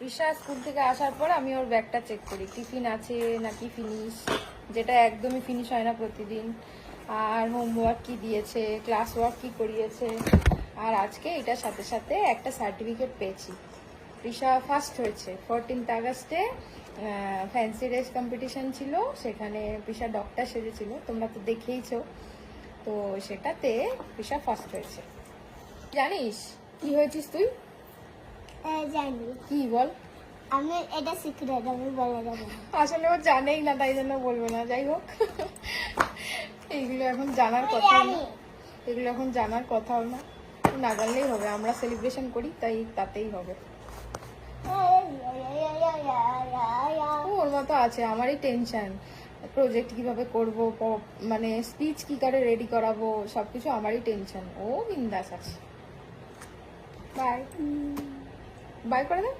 Risha school থেকে আসার পর আমি ওর ব্যাগটা চেক করি টিফিন আছে নাকি ফিনিশ, যেটা একদমই ফিনিশ হয় না প্রতিদিন, আর হোমওয়ার্ক কি দিয়েছে, ক্লাস ওয়ার্ক কি করিয়েছে। আর আজকে এটার সাথে সাথে একটা সার্টিফিকেট পেয়েছি, রিশা ফার্স্ট হয়েছে। 14th আগস্টে ফ্যান্সি ড্রেস কম্পিটিশন ছিল, সেখানে রিশা ডক্টর সেজেছিল, তোমরা তো দেখেইছো। তো সেটাতে রিশা ফার্স্ট হয়েছে। জানিস কি হয়েছিস তুই? জানি, কি বল? আমি এটা সিক্রেট, আমি বলে দেবো না। আসলে ও জানেই না, তাই জন্য বলবো না। যাই হোক, এইগুলো এখন জানার কথা না, এগুলো এখন জানার কথাও না, না জানলেই হবে। আমরা সেলিব্রেশন করি, তাই তাতেই হবে। ওর মতো আছে, আমারই টেনশন, প্রজেক্ট কিভাবে করব, মানে স্পিচ কি করে রেডি করাবো, সবকিছু আমারই টেনশন। ও বিন্দাস আছে। বাই বাই করে দে।